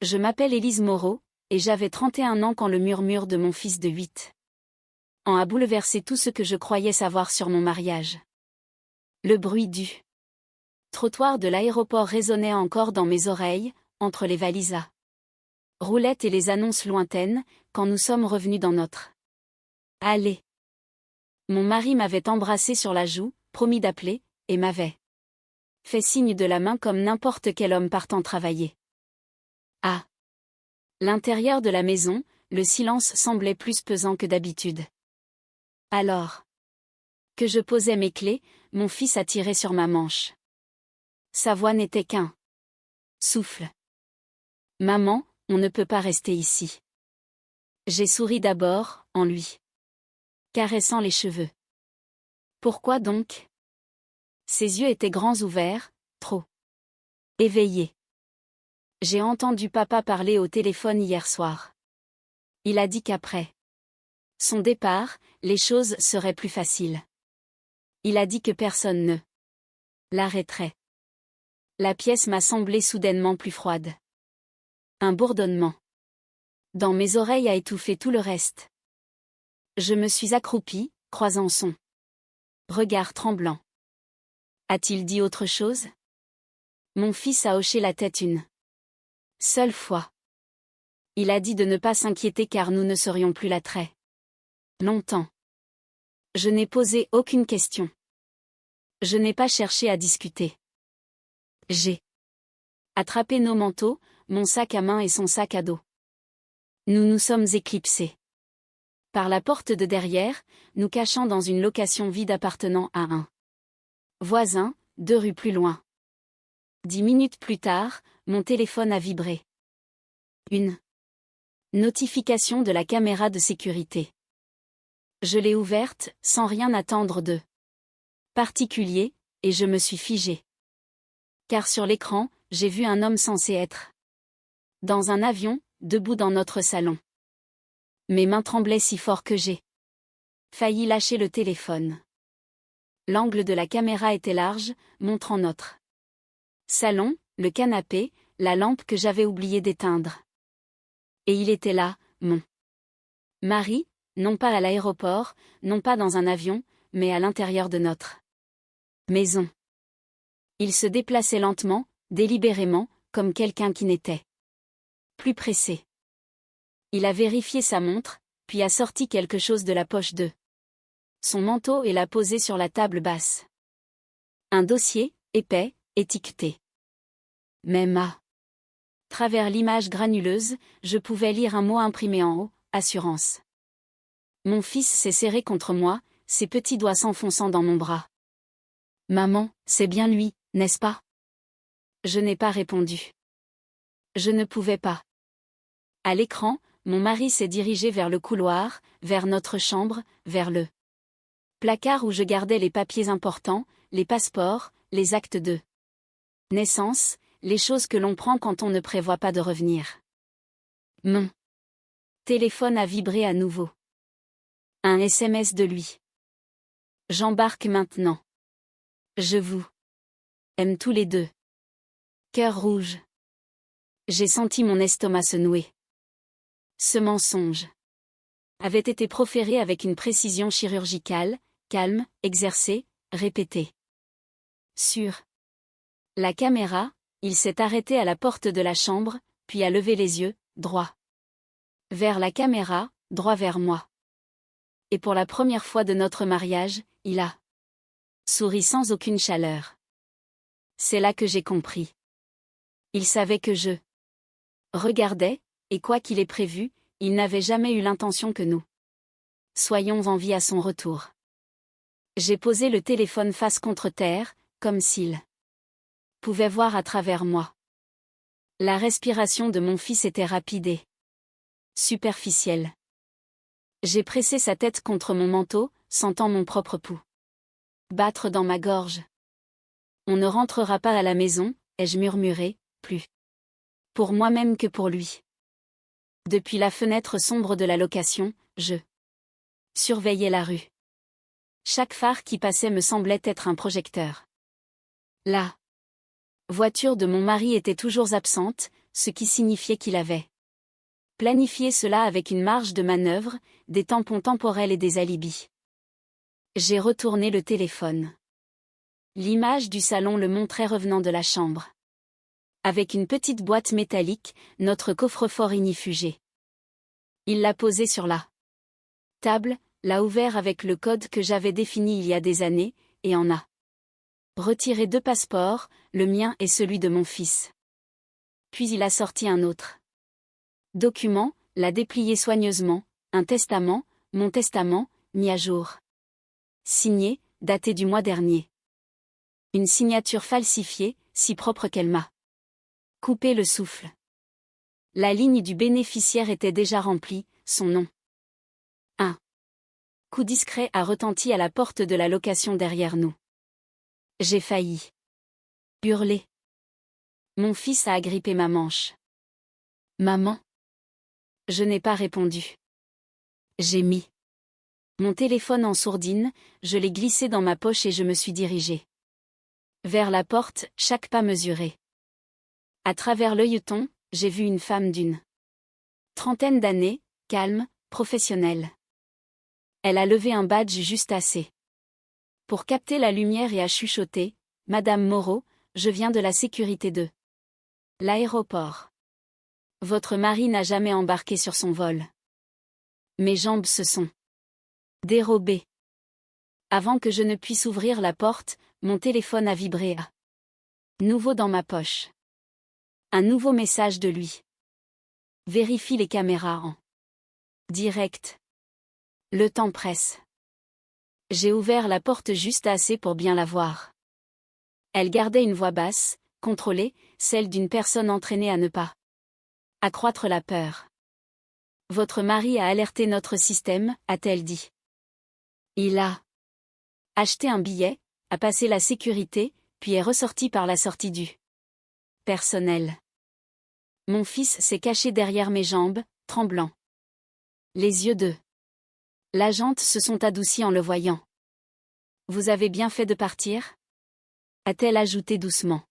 Je m'appelle Élise Moreau, et j'avais 31 ans quand le murmure de mon fils de 8 ans a bouleversé tout ce que je croyais savoir sur mon mariage. Le bruit du trottoir de l'aéroport résonnait encore dans mes oreilles, entre les valises à roulettes et les annonces lointaines, quand nous sommes revenus dans notre allée. Mon mari m'avait embrassé sur la joue, promis d'appeler, et m'avait fait signe de la main comme n'importe quel homme partant travailler. À l'intérieur de la maison, le silence semblait plus pesant que d'habitude. Alors que je posais mes clés, mon fils a tiré sur ma manche. Sa voix n'était qu'un souffle. Maman, on ne peut pas rester ici. J'ai souri d'abord, en lui caressant les cheveux. Pourquoi donc? Ses yeux étaient grands ouverts, trop éveillés. J'ai entendu papa parler au téléphone hier soir. Il a dit qu'après son départ, les choses seraient plus faciles. Il a dit que personne ne l'arrêterait. La pièce m'a semblé soudainement plus froide. Un bourdonnement dans mes oreilles a étouffé tout le reste. Je me suis accroupie, croisant son regard tremblant. A-t-il dit autre chose? Mon fils a hoché la tête une seule fois. Il a dit de ne pas s'inquiéter car nous ne serions plus là très longtemps. Je n'ai posé aucune question. Je n'ai pas cherché à discuter. J'ai attrapé nos manteaux, mon sac à main et son sac à dos. Nous nous sommes éclipsés par la porte de derrière, nous cachant dans une location vide appartenant à un voisin, 2 rues plus loin. 10 minutes plus tard, mon téléphone a vibré. Une notification de la caméra de sécurité. Je l'ai ouverte, sans rien attendre de particulier, et je me suis figée. Car sur l'écran, j'ai vu un homme censé être dans un avion, debout dans notre salon. Mes mains tremblaient si fort que j'ai failli lâcher le téléphone. L'angle de la caméra était large, montrant notre salon, le canapé, la lampe que j'avais oublié d'éteindre. Et il était là, mon mari, non pas à l'aéroport, non pas dans un avion, mais à l'intérieur de notre maison. Il se déplaçait lentement, délibérément, comme quelqu'un qui n'était plus pressé. Il a vérifié sa montre, puis a sorti quelque chose de la poche de son manteau et l'a posé sur la table basse. Un dossier, épais, étiqueté. Même à travers l'image granuleuse, je pouvais lire un mot imprimé en haut, assurance. Mon fils s'est serré contre moi, ses petits doigts s'enfonçant dans mon bras. Maman, c'est bien lui, n'est-ce pas? Je n'ai pas répondu. Je ne pouvais pas. À l'écran, mon mari s'est dirigé vers le couloir, vers notre chambre, vers le placard où je gardais les papiers importants, les passeports, les actes de naissance, les choses que l'on prend quand on ne prévoit pas de revenir. Mon téléphone a vibré à nouveau. Un SMS de lui. J'embarque maintenant. Je vous aime tous les deux. Cœur rouge. J'ai senti mon estomac se nouer. Ce mensonge avait été proféré avec une précision chirurgicale, calme, exercée, répétée. Sur la caméra, il s'est arrêté à la porte de la chambre, puis a levé les yeux, droit vers la caméra, droit vers moi. Et pour la première fois de notre mariage, il a souri sans aucune chaleur. C'est là que j'ai compris. Il savait que je regardais, et quoi qu'il ait prévu, il n'avait jamais eu l'intention que nous soyons en vie à son retour. J'ai posé le téléphone face contre terre, comme s'il pouvait voir à travers moi. La respiration de mon fils était rapide et superficielle. J'ai pressé sa tête contre mon manteau, sentant mon propre pouls battre dans ma gorge. On ne rentrera pas à la maison, ai-je murmuré, plus pour moi-même que pour lui. Depuis la fenêtre sombre de la location, je surveillais la rue. Chaque phare qui passait me semblait être un projecteur. La voiture de mon mari était toujours absente, ce qui signifiait qu'il avait planifié cela avec une marge de manœuvre, des tampons temporels et des alibis. J'ai retourné le téléphone. L'image du salon le montrait revenant de la chambre. Avec une petite boîte métallique, notre coffre-fort ignifugé. Il l'a posé sur la table, l'a ouvert avec le code que j'avais défini il y a des années, et en a retiré 2 passeports, le mien et celui de mon fils. Puis il a sorti un autre document, l'a déplié soigneusement, un testament, mon testament, mis à jour. Signé, daté du mois dernier. Une signature falsifiée, si propre qu'elle m'a coupé le souffle. La ligne du bénéficiaire était déjà remplie, son nom. Un coup discret a retenti à la porte de la location derrière nous. J'ai failli hurler. Mon fils a agrippé ma manche. Maman. Je n'ai pas répondu. J'ai mis mon téléphone en sourdine, je l'ai glissé dans ma poche et je me suis dirigé vers la porte, chaque pas mesuré. À travers l'œilleton, j'ai vu une femme d'une trentaine d'années, calme, professionnelle. Elle a levé un badge juste assez pour capter la lumière et a chuchoté, « Madame Moreau, je viens de la sécurité de l'aéroport. Votre mari n'a jamais embarqué sur son vol. » Mes jambes se sont dérobées. Avant que je ne puisse ouvrir la porte, mon téléphone a vibré à nouveau dans ma poche. Un nouveau message de lui. Vérifie les caméras en direct. Le temps presse. J'ai ouvert la porte juste assez pour bien la voir. Elle gardait une voix basse, contrôlée, celle d'une personne entraînée à ne pas accroître la peur. Votre mari a alerté notre système, a-t-elle dit. Il a acheté un billet, a passé la sécurité, puis est ressorti par la sortie du personnel. Mon fils s'est caché derrière mes jambes, tremblant. Les yeux de l'agente se sont adoucis en le voyant. Vous avez bien fait de partir ? A-t-elle ajouté doucement.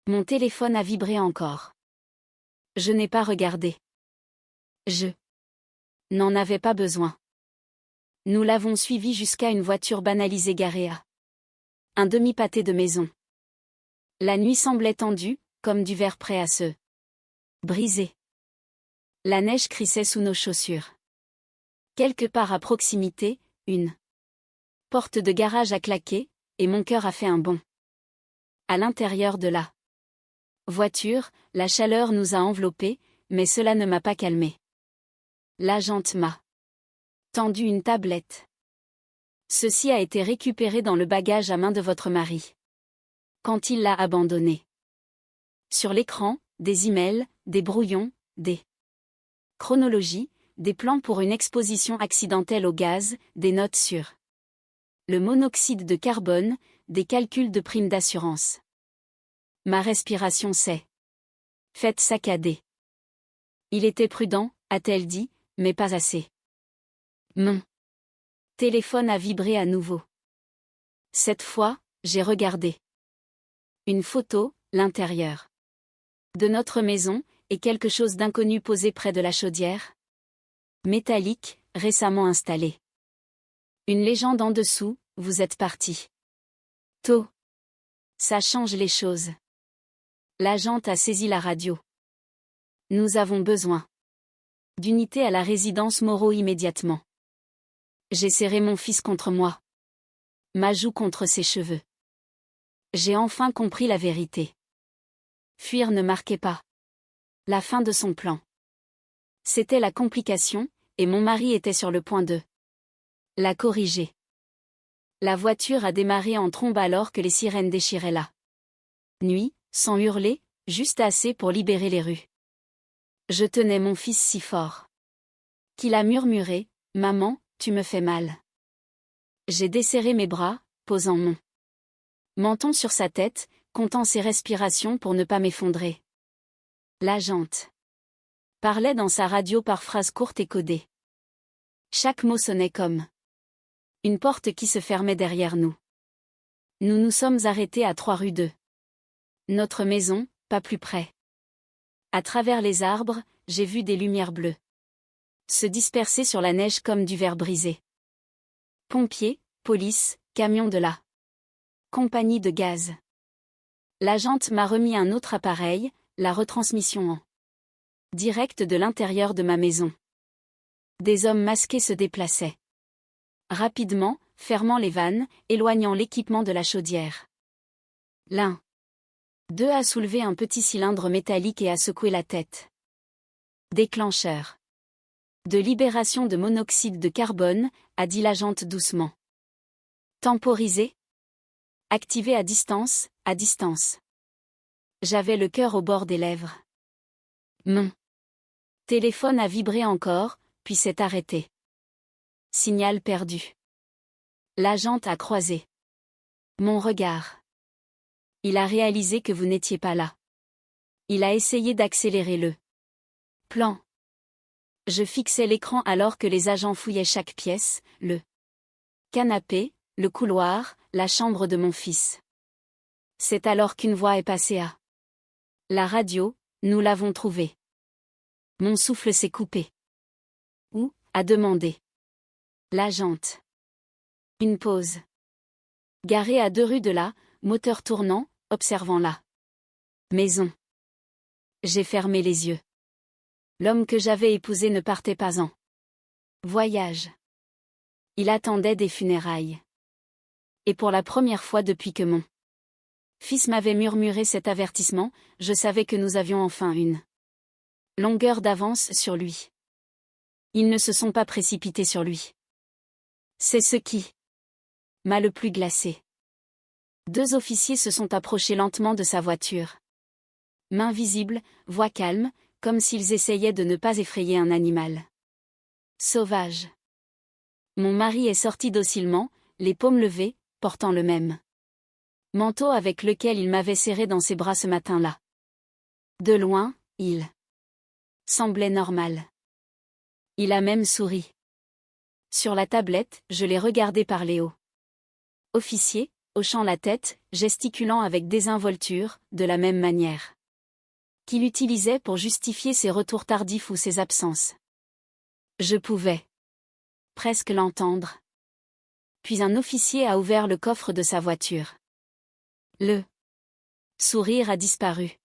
Mon téléphone a vibré encore. Je n'ai pas regardé. Je n'en avais pas besoin. Nous l'avons suivi jusqu'à une voiture banalisée garée à un demi-pâté de maison. La nuit semblait tendue, comme du verre prêt à se briser. La neige crissait sous nos chaussures. Quelque part à proximité, une porte de garage a claqué, et mon cœur a fait un bond. À l'intérieur de la voiture, la chaleur nous a enveloppés, mais cela ne m'a pas calmé. L'agente m'a tendu une tablette. Ceci a été récupéré dans le bagage à main de votre mari. Quand il l'a abandonné. Sur l'écran, des emails, des brouillons, des chronologies, des plans pour une exposition accidentelle au gaz, des notes sur le monoxyde de carbone, des calculs de primes d'assurance. Ma respiration s'est faite saccader. Il était prudent, a-t-elle dit, mais pas assez. Mon téléphone a vibré à nouveau. Cette fois, j'ai regardé. Une photo, l'intérieur de notre maison, et quelque chose d'inconnu posé près de la chaudière métallique, récemment installée. Une légende en dessous, vous êtes parti tôt. Ça change les choses. L'agente a saisi la radio. Nous avons besoin d'unité à la résidence Moreau immédiatement. J'ai serré mon fils contre moi. Ma joue contre ses cheveux. J'ai enfin compris la vérité. Fuir ne marquait pas la fin de son plan. C'était la complication, et mon mari était sur le point de la corriger. La voiture a démarré en trombe alors que les sirènes déchiraient la nuit, sans hurler, juste assez pour libérer les rues. Je tenais mon fils si fort qu'il a murmuré, « Maman, tu me fais mal. » J'ai desserré mes bras, posant mon menton sur sa tête, comptant ses respirations pour ne pas m'effondrer. L'agente parlait dans sa radio par phrases courtes et codées. Chaque mot sonnait comme une porte qui se fermait derrière nous. Nous nous sommes arrêtés à 3 rues de notre maison, pas plus près. À travers les arbres, j'ai vu des lumières bleues se disperser sur la neige comme du verre brisé. Pompiers, police, camions de la compagnie de gaz. L'agente m'a remis un autre appareil, la retransmission en direct de l'intérieur de ma maison. Des hommes masqués se déplaçaient rapidement, fermant les vannes, éloignant l'équipement de la chaudière. L'un d'eux a soulevé un petit cylindre métallique et a secoué la tête. Déclencheur de libération de monoxyde de carbone, a dit l'agente doucement. Temporisé. Activé à distance, à distance. J'avais le cœur au bord des lèvres. Mon téléphone a vibré encore, puis s'est arrêté. Signal perdu. L'agente a croisé mon regard. Il a réalisé que vous n'étiez pas là. Il a essayé d'accélérer le plan. Je fixais l'écran alors que les agents fouillaient chaque pièce, le canapé, le couloir, la chambre de mon fils. C'est alors qu'une voix est passée à la radio, nous l'avons trouvé. Mon souffle s'est coupé. Où, a demandé l'agente. Une pause. Garé à 2 rues de là, moteur tournant, observant la maison. J'ai fermé les yeux. L'homme que j'avais épousé ne partait pas en voyage. Il attendait des funérailles. Et pour la première fois depuis que mon fils m'avait murmuré cet avertissement, je savais que nous avions enfin une longueur d'avance sur lui. Ils ne se sont pas précipités sur lui. C'est ce qui m'a le plus glacé. 2 officiers se sont approchés lentement de sa voiture. Mains visibles, voix calme, comme s'ils essayaient de ne pas effrayer un animal sauvage. Mon mari est sorti docilement, les paumes levées, portant le même manteau avec lequel il m'avait serré dans ses bras ce matin-là. De loin, il semblait normal. Il a même souri. Sur la tablette, je l'ai regardé parler au officier, hochant la tête, gesticulant avec désinvolture, de la même manière qu'il utilisait pour justifier ses retours tardifs ou ses absences. Je pouvais presque l'entendre. Puis un officier a ouvert le coffre de sa voiture. Le sourire a disparu.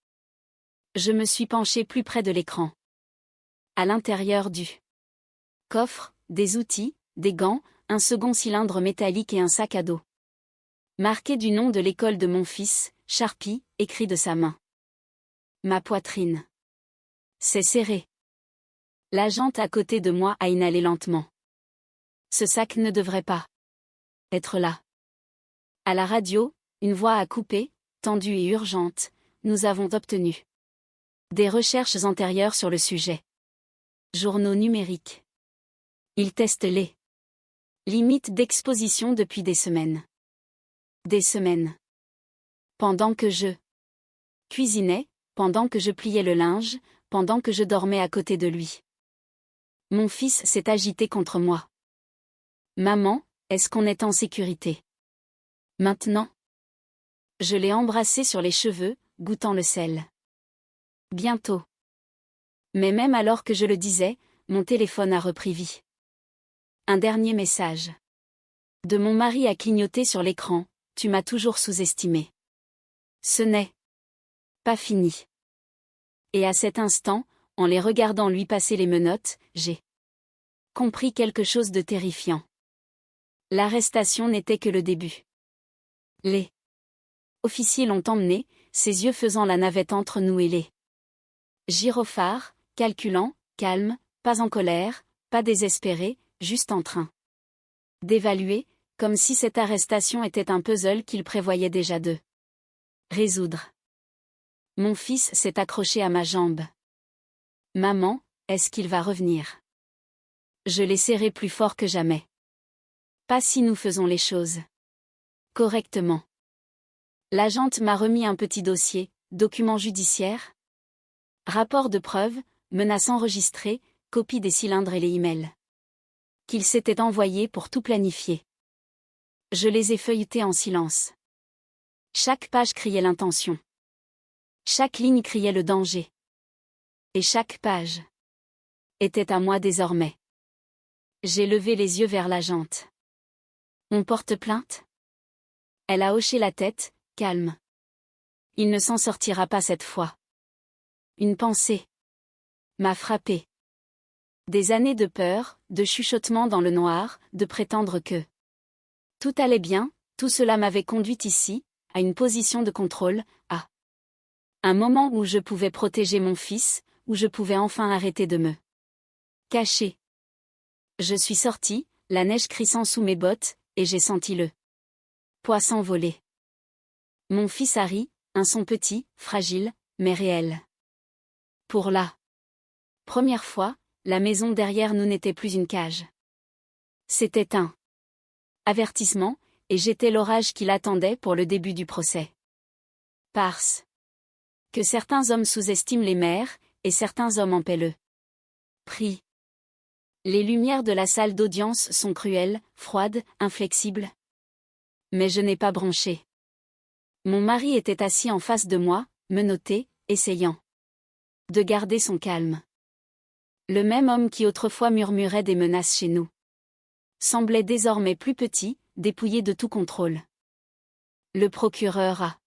Je me suis penché plus près de l'écran. À l'intérieur du coffre, des outils, des gants, un second cylindre métallique et un sac à dos. Marqué du nom de l'école de mon fils, Sharpie, écrit de sa main. Ma poitrine s'est serrée. L'agente à côté de moi a inhalé lentement. Ce sac ne devrait pas être là. À la radio, une voix a coupé, tendue et urgente. Nous avons obtenu des recherches antérieures sur le sujet. Journaux numériques. Ils testent les limites d'exposition depuis des semaines. Des semaines. Pendant que je cuisinais, pendant que je pliais le linge, pendant que je dormais à côté de lui. Mon fils s'est agité contre moi. Maman, est-ce qu'on est en sécurité? Maintenant? Je l'ai embrassé sur les cheveux, goûtant le sel. Bientôt. Mais même alors que je le disais, mon téléphone a repris vie. Un dernier message. De mon mari a clignoté sur l'écran, tu m'as toujours sous-estimé. Ce n'est pas fini. Et à cet instant, en les regardant lui passer les menottes, j'ai compris quelque chose de terrifiant. L'arrestation n'était que le début. Les officiers l'ont emmené, ses yeux faisant la navette entre nous et les gyrophares, calculant, calme, pas en colère, pas désespéré, juste en train d'évaluer, comme si cette arrestation était un puzzle qu'il prévoyait déjà de résoudre. Mon fils s'est accroché à ma jambe. Maman, est-ce qu'il va revenir? Je l'ai serré plus fort que jamais. Pas si nous faisons les choses correctement. L'agente m'a remis un petit dossier, document judiciaire, rapport de preuve, menaces enregistrées, copie des cylindres et les emails qu'il s'était envoyés pour tout planifier. Je les ai feuilletés en silence. Chaque page criait l'intention. Chaque ligne criait le danger. Et chaque page était à moi désormais. J'ai levé les yeux vers l'agente. On porte plainte? Elle a hoché la tête, calme. Il ne s'en sortira pas cette fois. Une pensée m'a frappé. Des années de peur, de chuchotements dans le noir, de prétendre que tout allait bien, tout cela m'avait conduite ici, à une position de contrôle, à un moment où je pouvais protéger mon fils, où je pouvais enfin arrêter de me cacher. Je suis sortie, la neige crissant sous mes bottes, et j'ai senti le poids s'envoler. Mon fils Harry, un son petit, fragile, mais réel. Pour la première fois, la maison derrière nous n'était plus une cage. C'était un avertissement, et j'étais l'orage qui l'attendait pour le début du procès. Parce que certains hommes sous-estiment les mères, et certains hommes en paient le prix. Les lumières de la salle d'audience sont cruelles, froides, inflexibles. Mais je n'ai pas bronché. Mon mari était assis en face de moi, menotté, essayant de garder son calme. Le même homme qui autrefois murmurait des menaces chez nous semblait désormais plus petit, dépouillé de tout contrôle. Le procureur a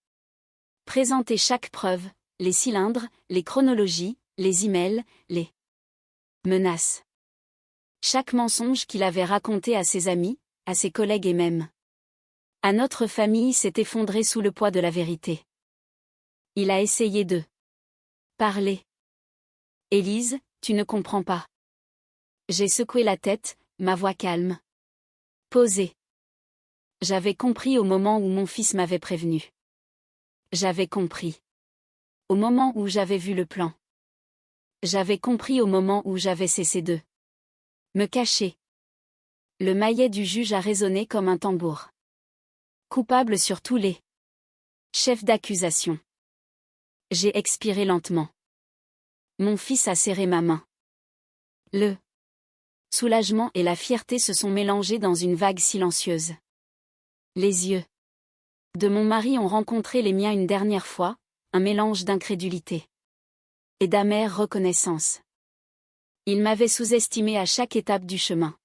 présenté chaque preuve, les cylindres, les chronologies, les emails, les menaces. Chaque mensonge qu'il avait raconté à ses amis, à ses collègues et même à notre famille s'est effondré sous le poids de la vérité. Il a essayé de parler. Élise, tu ne comprends pas. J'ai secoué la tête, ma voix calme. Posée. J'avais compris au moment où mon fils m'avait prévenu. J'avais compris. Au moment où j'avais vu le plan. J'avais compris au moment où j'avais cessé de me cacher. Le maillet du juge a résonné comme un tambour. Coupable sur tous les chefs d'accusation. J'ai expiré lentement. Mon fils a serré ma main. Le soulagement et la fierté se sont mélangés dans une vague silencieuse. Les yeux de mon mari ont rencontré les miens une dernière fois, un mélange d'incrédulité et d'amère reconnaissance. Il m'avait sous-estimé à chaque étape du chemin.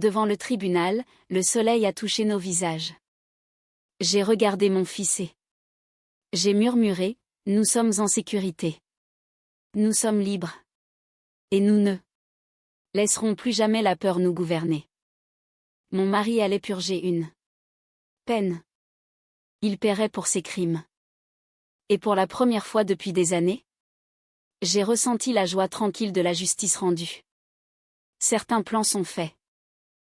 Devant le tribunal, le soleil a touché nos visages. J'ai regardé mon fils et j'ai murmuré, nous sommes en sécurité. Nous sommes libres. Et nous ne laisserons plus jamais la peur nous gouverner. Mon mari allait purger une peine. Il paierait pour ses crimes. Et pour la première fois depuis des années, j'ai ressenti la joie tranquille de la justice rendue. Certains plans sont faits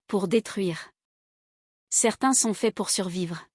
pour détruire. Certains sont faits pour survivre.